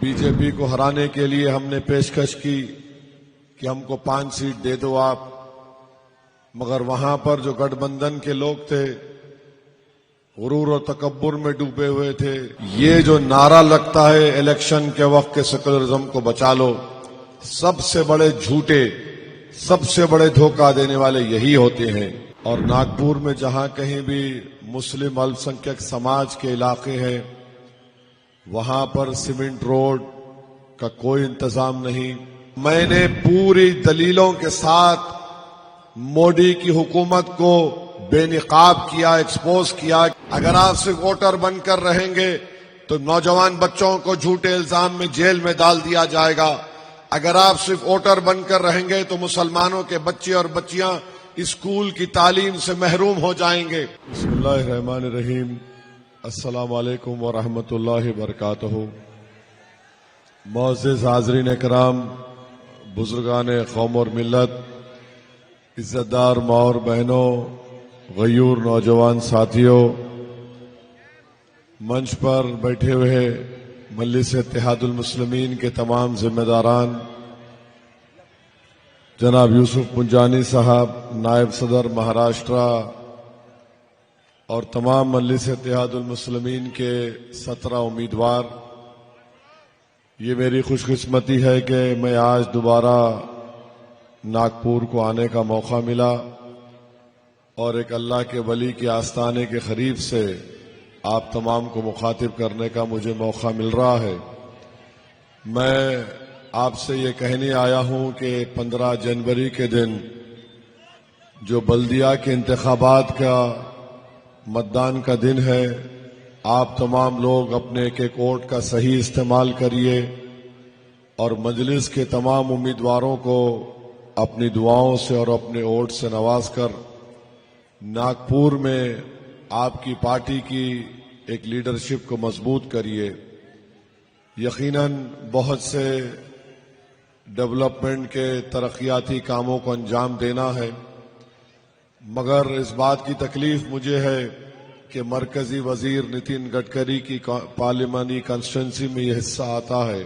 B J پی کو ہرانے کے لیے ہم نے پیشکش کی کہ ہم کو 5 سیٹ دے دو آپ، مگر وہاں پر جو گٹھ بندھن کے لوگ تھے غرور و تکبر میں ڈوبے ہوئے تھے۔ یہ جو نعرہ لگتا ہے الیکشن کے وقت کے سیکولرزم کو بچا لو، سب سے بڑے جھوٹے، سب سے بڑے دھوکہ دینے والے یہی ہوتے ہیں۔ اور ناگپور میں جہاں کہیں بھی مسلم الپ سنکھیک سماج کے علاقے ہیں وہاں پر سیمنٹ روڈ کا کوئی انتظام نہیں۔ میں نے پوری دلیلوں کے ساتھ مودی کی حکومت کو بے نقاب کیا، ایکسپوز کیا۔ اگر آپ صرف ووٹر بن کر رہیں گے تو نوجوان بچوں کو جھوٹے الزام میں جیل میں ڈال دیا جائے گا۔ اگر آپ صرف ووٹر بن کر رہیں گے تو مسلمانوں کے بچے اور بچیاں اسکول کی تعلیم سے محروم ہو جائیں گے۔ بسم اللہ الرحمن الرحیم۔ السلام علیکم ورحمۃ اللہ وبرکاتہ۔ معزز حاضرین اکرام، بزرگان قوم اور ملت، عزت دار ماں اور بہنوں، غیور نوجوان ساتھیوں، منچ پر بیٹھے ہوئے مجلس اتحاد المسلمین کے تمام ذمہ داران، جناب یوسف پنجانی صاحب نائب صدر مہاراشٹرا اور تمام مجلس اتحاد المسلمین کے 17 امیدوار، یہ میری خوش قسمتی ہے کہ میں آج دوبارہ ناگپور کو آنے کا موقع ملا اور ایک اللہ کے ولی کے آستانے کے قریب سے آپ تمام کو مخاطب کرنے کا مجھے موقع مل رہا ہے۔ میں آپ سے یہ کہنے آیا ہوں کہ 15 جنوری کے دن جو بلدیہ کے انتخابات کا متدان کا دن ہے، آپ تمام لوگ اپنے ایک ایک ووٹ کا صحیح استعمال کریے اور مجلس کے تمام امیدواروں کو اپنی دعاؤں سے اور اپنے ووٹ سے نواز کر ناگپور میں آپ کی پارٹی کی ایک لیڈرشپ کو مضبوط کریے۔ یقیناً بہت سے ڈیولپمنٹ کے ترقیاتی کاموں کو انجام دینا ہے، مگر اس بات کی تکلیف مجھے ہے کہ مرکزی وزیر نتن گڈکری کی پارلیمانی کانسٹیٹوئنسی میں یہ حصہ آتا ہے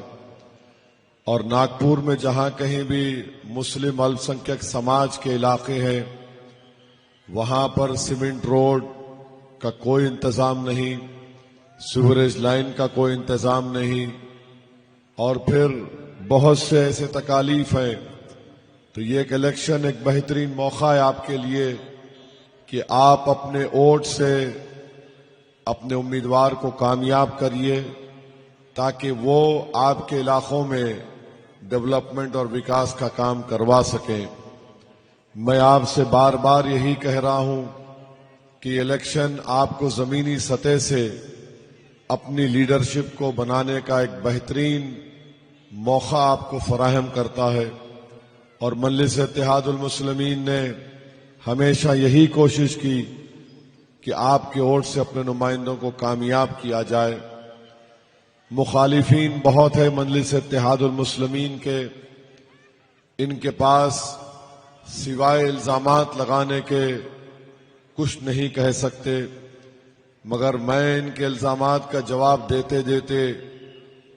اور ناگپور میں جہاں کہیں بھی مسلم الپ سنکھیک سماج کے علاقے ہیں وہاں پر سیمنٹ روڈ کا کوئی انتظام نہیں، سیوریج لائن کا کوئی انتظام نہیں، اور پھر بہت سے ایسے تکالیف ہیں۔ تو یہ ایک الیکشن ایک بہترین موقع ہے آپ کے لیے کہ آپ اپنے ووٹ سے اپنے امیدوار کو کامیاب کریے تاکہ وہ آپ کے علاقوں میں ڈیولپمنٹ اور وکاس کا کام کروا سکیں۔ میں آپ سے بار بار یہی کہہ رہا ہوں کہ الیکشن آپ کو زمینی سطح سے اپنی لیڈرشپ کو بنانے کا ایک بہترین موقع آپ کو فراہم کرتا ہے، اور مجلس اتحاد المسلمین نے ہمیشہ یہی کوشش کی کہ آپ کے ووٹ سے اپنے نمائندوں کو کامیاب کیا جائے۔ مخالفین بہت ہے مجلس اتحاد المسلمین کے، ان کے پاس سوائے الزامات لگانے کے کچھ نہیں کہہ سکتے، مگر میں ان کے الزامات کا جواب دیتے دیتے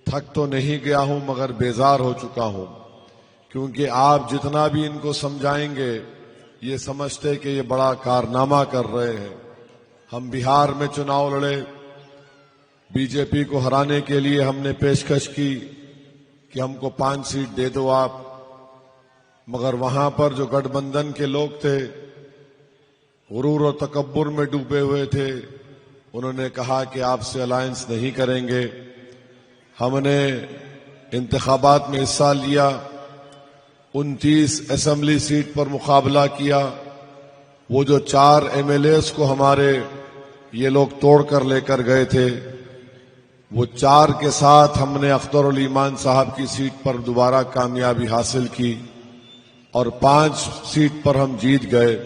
تھک تو نہیں گیا ہوں مگر بیزار ہو چکا ہوں، کیونکہ آپ جتنا بھی ان کو سمجھائیں گے یہ سمجھتے کہ یہ بڑا کارنامہ کر رہے ہیں۔ ہم بہار میں چناؤ لڑے، بی جے پی کو ہرانے کے لیے ہم نے پیشکش کی کہ ہم کو 5 سیٹ دے دو آپ، مگر وہاں پر جو گٹھ بندھن کے لوگ تھے غرور و تکبر میں ڈوبے ہوئے تھے، انہوں نے کہا کہ آپ سے الائنس نہیں کریں گے۔ ہم نے انتخابات میں حصہ لیا، 29 اسمبلی سیٹ پر مقابلہ کیا۔ وہ جو 4 MLAs کو ہمارے یہ لوگ توڑ کر لے کر گئے تھے، وہ 4 کے ساتھ ہم نے اختر الایمان صاحب کی سیٹ پر دوبارہ کامیابی حاصل کی اور 5 سیٹ پر ہم جیت گئے۔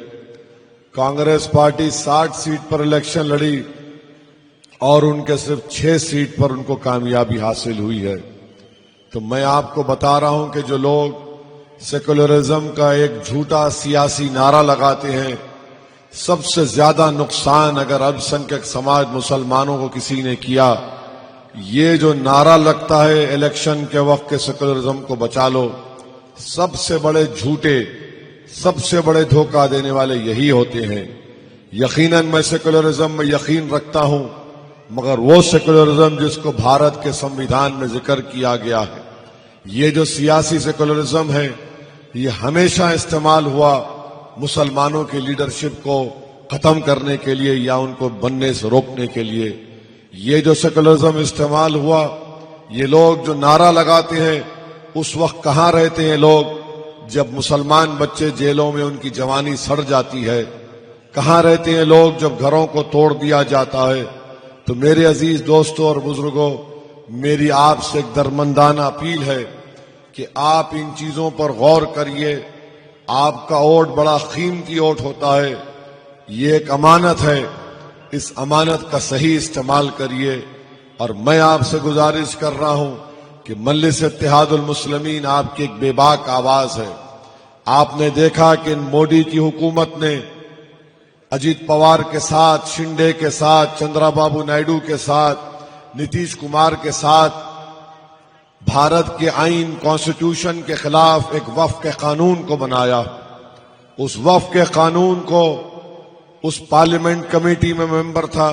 کانگریس پارٹی 60 سیٹ پر الیکشن لڑی اور ان کے صرف 6 سیٹ پر ان کو کامیابی حاصل ہوئی ہے۔ تو میں آپ کو بتا رہا ہوں کہ جو لوگ سیکولرزم کا ایک جھوٹا سیاسی نعرہ لگاتے ہیں، سب سے زیادہ نقصان اگر الپ سنکھیک سماج مسلمانوں کو کسی نے کیا یہ جو نعرہ لگتا ہے الیکشن کے وقت کے سیکولرزم کو بچا لو، سب سے بڑے جھوٹے، سب سے بڑے دھوکہ دینے والے یہی ہوتے ہیں۔ یقیناً میں سیکولرزم میں یقین رکھتا ہوں، مگر وہ سیکولرزم جس کو بھارت کے سمویدھان میں ذکر کیا گیا ہے۔ یہ جو سیاسی سیکولرزم ہے یہ ہمیشہ استعمال ہوا مسلمانوں کی لیڈرشپ کو ختم کرنے کے لیے یا ان کو بننے سے روکنے کے لیے۔ یہ جو سیکولرزم استعمال ہوا، یہ لوگ جو نعرہ لگاتے ہیں اس وقت کہاں رہتے ہیں لوگ جب مسلمان بچے جیلوں میں ان کی جوانی سڑ جاتی ہے؟ کہاں رہتے ہیں لوگ جب گھروں کو توڑ دیا جاتا ہے؟ تو میرے عزیز دوستوں اور بزرگوں، میری آپ سے ایک درمندانہ اپیل ہے کہ آپ ان چیزوں پر غور کریے۔ آپ کا ووٹ بڑا قیمتی ووٹ ہوتا ہے، یہ ایک امانت ہے، اس امانت کا صحیح استعمال کریے۔ اور میں آپ سے گزارش کر رہا ہوں کہ مجلس اتحاد المسلمین آپ کی ایک بے باک آواز ہے۔ آپ نے دیکھا کہ مودی کی حکومت نے اجیت پوار کے ساتھ، شنڈے کے ساتھ، چندرا بابو نائیڈو کے ساتھ، نتیش کمار کے ساتھ بھارت کے آئین کانسٹیٹیوشن کے خلاف ایک وفق قانون کو بنایا۔ اس وفق قانون کو اس پارلیمنٹ کمیٹی میں ممبر تھا،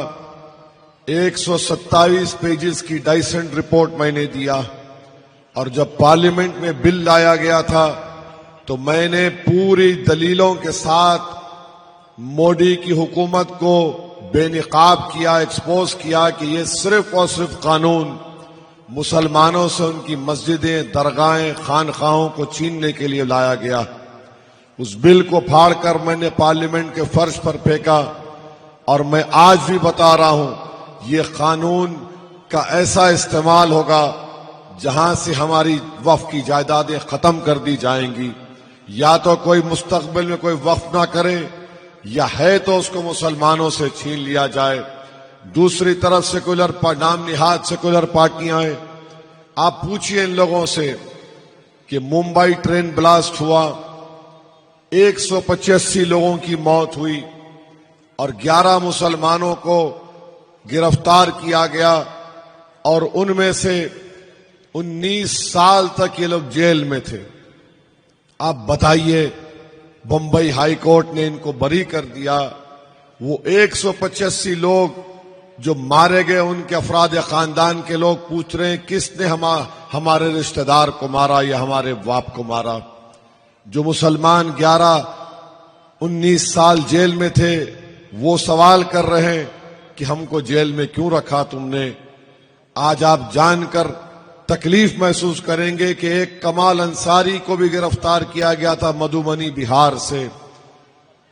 127 پیجز کی ڈائسنٹ رپورٹ میں نے دیا، اور جب پارلیمنٹ میں بل لایا گیا تھا تو میں نے پوری دلیلوں کے ساتھ مودی کی حکومت کو بے نقاب کیا، ایکسپوز کیا کہ یہ صرف اور صرف قانون مسلمانوں سے ان کی مسجدیں، درگاہیں، خانقاہوں کو چھیننے کے لیے لایا گیا۔ اس بل کو پھاڑ کر میں نے پارلیمنٹ کے فرش پر پھینکا، اور میں آج بھی بتا رہا ہوں یہ قانون کا ایسا استعمال ہوگا جہاں سے ہماری وقف کی جائیدادیں ختم کر دی جائیں گی۔ یا تو کوئی مستقبل میں کوئی وقف نہ کرے، یا ہے تو اس کو مسلمانوں سے چھین لیا جائے۔ دوسری طرف سیکولر نام نہاد سیکولر پارٹیاں ہیں، آپ پوچھئے ان لوگوں سے کہ ممبئی ٹرین بلاسٹ ہوا، 185 لوگوں کی موت ہوئی اور 11 مسلمانوں کو گرفتار کیا گیا، اور ان میں سے 19 سال تک یہ لوگ جیل میں تھے۔ آپ بتائیے، بمبئی ہائی کورٹ نے ان کو بری کر دیا۔ وہ 185 لوگ جو مارے گئے، ان کے افراد خاندان کے لوگ پوچھ رہے ہیں کس نے ہمارے رشتہ دار کو مارا یا ہمارے باپ کو مارا۔ جو مسلمان 19 سال جیل میں تھے وہ سوال کر رہے ہیں کہ ہم کو جیل میں کیوں رکھا تم نے۔ آج آپ جان کر تکلیف محسوس کریں گے کہ ایک کمال انصاری کو بھی گرفتار کیا گیا تھا مدھوبنی بہار سے۔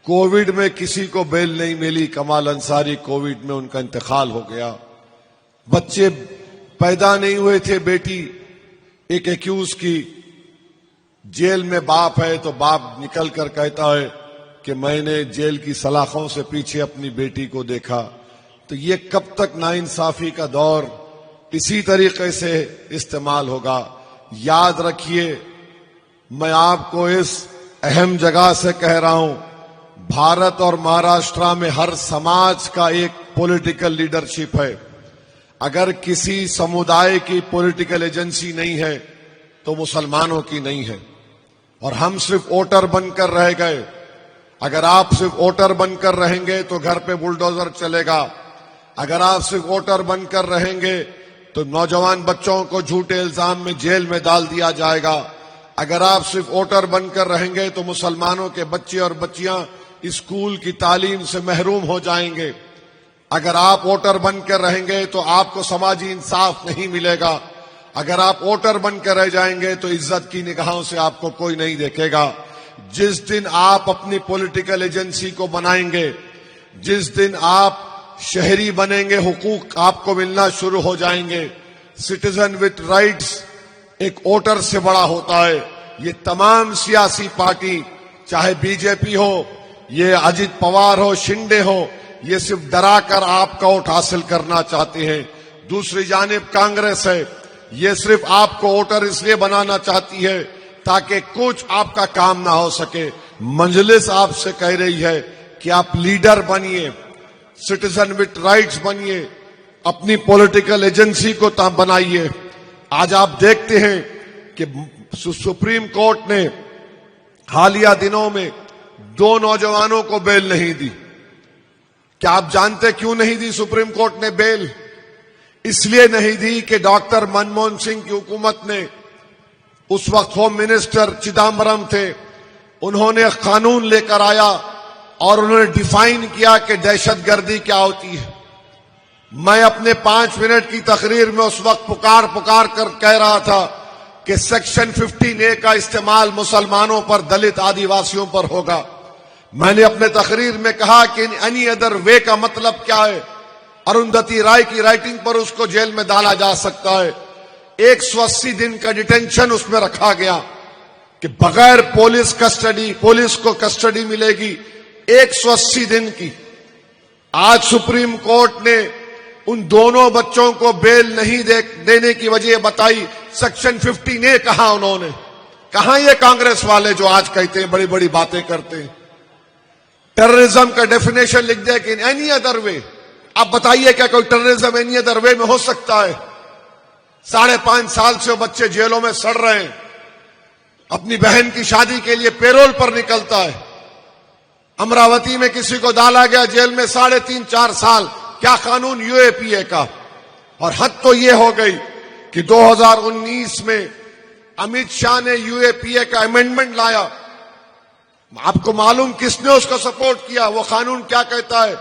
کووڈ میں کسی کو بیل نہیں ملی، کمال انصاری کووڈ میں ان کا انتقال ہو گیا۔ بچے پیدا نہیں ہوئے تھے، بیٹی ایک ایکیوز کی جیل میں باپ ہے تو باپ نکل کر کہتا ہے کہ میں نے جیل کی سلاخوں سے پیچھے اپنی بیٹی کو دیکھا۔ تو یہ کب تک ناانصافی کا دور اسی طریقے سے استعمال ہوگا؟ یاد رکھیے، میں آپ کو اس اہم جگہ سے کہہ رہا ہوں، بھارت اور مہاراشٹرا میں ہر سماج کا ایک پولیٹیکل لیڈرشپ ہے۔ اگر کسی سمودائے کی پولیٹیکل ایجنسی نہیں ہے تو مسلمانوں کی نہیں ہے، اور ہم صرف ووٹر بن کر رہ گئے۔ اگر آپ صرف ووٹر بن کر رہیں گے تو گھر پہ بلڈوزر چلے گا۔ اگر آپ صرف ووٹر بن کر رہیں گے تو نوجوان بچوں کو جھوٹے الزام میں جیل میں ڈال دیا جائے گا۔ اگر آپ صرف ووٹر بن کر رہیں گے تو مسلمانوں کے بچے اور بچیاں اسکول کی تعلیم سے محروم ہو جائیں گے۔ اگر آپ ووٹر بن کر رہیں گے تو آپ کو سماجی انصاف نہیں ملے گا۔ اگر آپ ووٹر بن کر رہ جائیں گے تو عزت کی نگاہوں سے آپ کو کوئی نہیں دیکھے گا۔ جس دن آپ اپنی پولیٹیکل ایجنسی کو بنائیں گے، جس دن آپ شہری بنیں گے، حقوق آپ کو ملنا شروع ہو جائیں گے۔ سٹیزن وتھ رائٹس ایک ووٹر سے بڑا ہوتا ہے۔ یہ تمام سیاسی پارٹی، چاہے بی جے پی ہو، یہ اجیت پوار ہو، شنڈے ہو، یہ صرف ڈرا کر آپ کا ووٹ حاصل کرنا چاہتے ہیں۔ دوسری جانب کانگریس ہے، یہ صرف آپ کو ووٹر اس لیے بنانا چاہتی ہے تاکہ کچھ آپ کا کام نہ ہو سکے۔ مجلس آپ سے کہہ رہی ہے کہ آپ لیڈر بنیے، سٹیزن وتھ رائٹس بنیے، اپنی پولیٹیکل ایجنسی کو بنائیے. آج آپ دیکھتے ہیں کہ سپریم کورٹ نے حالیہ دنوں میں 2 نوجوانوں کو بیل نہیں دی. کیا آپ جانتے کیوں نہیں دی سپریم کورٹ نے بیل؟ اس لیے نہیں دی کہ ڈاکٹر منموہن سنگھ کی حکومت نے، اس وقت ہوم منسٹر چدمبرم تھے، انہوں نے ایک قانون لے کر آیا اور انہوں نے ڈیفائن کیا کہ دہشت گردی کیا ہوتی ہے. میں اپنے 5 منٹ کی تقریر میں اس وقت پکار کر کہہ رہا تھا کہ سیکشن 15A کا استعمال مسلمانوں پر، دلت آدیواسیوں پر ہوگا. میں نے اپنے تقریر میں کہا کہ اینی ادر وے کا مطلب کیا ہے. اروندھتی رائے کی رائٹنگ پر اس کو جیل میں ڈالا جا سکتا ہے. 180 دن کا ڈیٹینشن اس میں رکھا گیا کہ بغیر پولیس کو کسٹڈی ملے گی 180 دن کی. آج سپریم کورٹ نے ان دونوں بچوں کو بیل نہیں دینے کی وجہ بتائی. سیکشن 15A کہاں انہوں نے؟ کہاں یہ کانگریس والے جو آج کہتے ہیں بڑی بڑی باتیں کرتے ہیں؟ ٹیررزم کا ڈیفینیشن لکھ دے کہ اینی ادر وے. آپ بتائیے کیا کوئی ٹیررزم اینی ادر وے میں ہو سکتا ہے؟ 5.5 سال سے وہ بچے جیلوں میں سڑ رہے ہیں. اپنی بہن کی شادی کے لیے پیرول پر نکلتا ہے. امراوتی میں کسی کو ڈالا گیا جیل میں 3.5-4 سال. کیا قانون UAPA کا؟ اور حد تو یہ ہو گئی کہ 2019 میں امت شاہ نے UAPA کا امینڈمنٹ لایا. آپ کو معلوم کس نے اس کو سپورٹ کیا؟ وہ قانون کیا کہتا ہے؟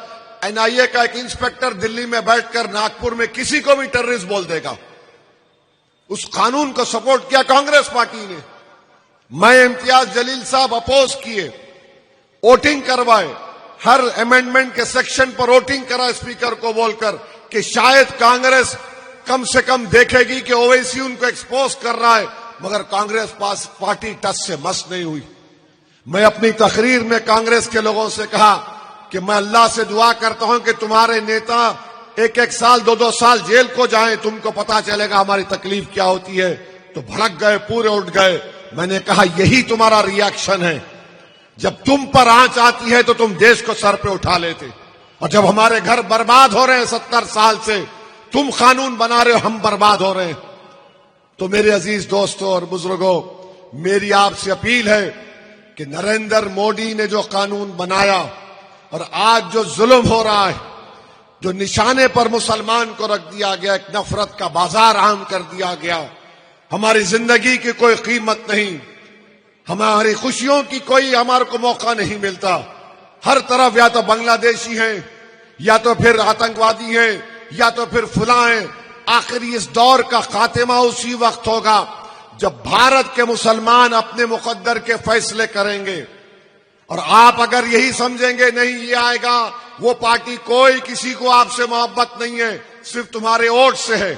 NIA کا ایک انسپیکٹر دلی میں بیٹھ کر ناگپور میں کسی کو بھی ٹیررسٹ بول دے گا. اس قانون کو سپورٹ کیا کانگریس پارٹی نے. میں امتیاز جلیل صاحب اپوز کیے، ووٹنگ کروائے، ہر امینڈمنٹ کے سیکشن پر ووٹنگ کرا اسپیکر کو بول کر کہ شاید کانگریس کم سے کم دیکھے گی کہ اویسی ان کو ایکسپوز کر رہا ہے، مگر کانگریس پارٹی ٹچ سے مس نہیں ہوئی. میں اپنی تقریر میں کانگریس کے لوگوں سے کہا کہ میں اللہ سے دعا کرتا ہوں کہ تمہارے نیتا 1 سال 2 سال جیل کو جائیں، تم کو پتا چلے گا ہماری تکلیف کیا ہوتی ہے. تو بھڑک گئے، پورے اٹھ گئے. میں نے کہا یہی تمہارا ری ایکشن ہے. جب تم پر آنچ آتی ہے تو تم دیش کو سر پہ اٹھا لیتے، اور جب ہمارے گھر برباد ہو رہے ہیں 70 سال سے، تم قانون بنا رہے ہو، ہم برباد ہو رہے ہیں. تو میرے عزیز دوستوں اور بزرگوں، میری آپ سے اپیل ہے کہ نریندر مودی نے جو قانون بنایا اور آج جو ظلم ہو رہا ہے، جو نشانے پر مسلمان کو رکھ دیا گیا، ایک نفرت کا بازار عام کر دیا گیا، ہماری زندگی کی کوئی قیمت نہیں، ہماری خوشیوں کی کوئی ہمارے کو موقع نہیں ملتا. ہر طرف یا تو بنگلہ دیشی ہیں، یا تو پھر آتنکوادی ہیں، یا تو پھر فلاں ہیں. آخری اس دور کا خاتمہ اسی وقت ہوگا جب بھارت کے مسلمان اپنے مقدر کے فیصلے کریں گے. اور آپ اگر یہی سمجھیں گے نہیں یہ آئے گا وہ پارٹی، کوئی کسی کو آپ سے محبت نہیں ہے، صرف تمہارے ووٹ سے ہے.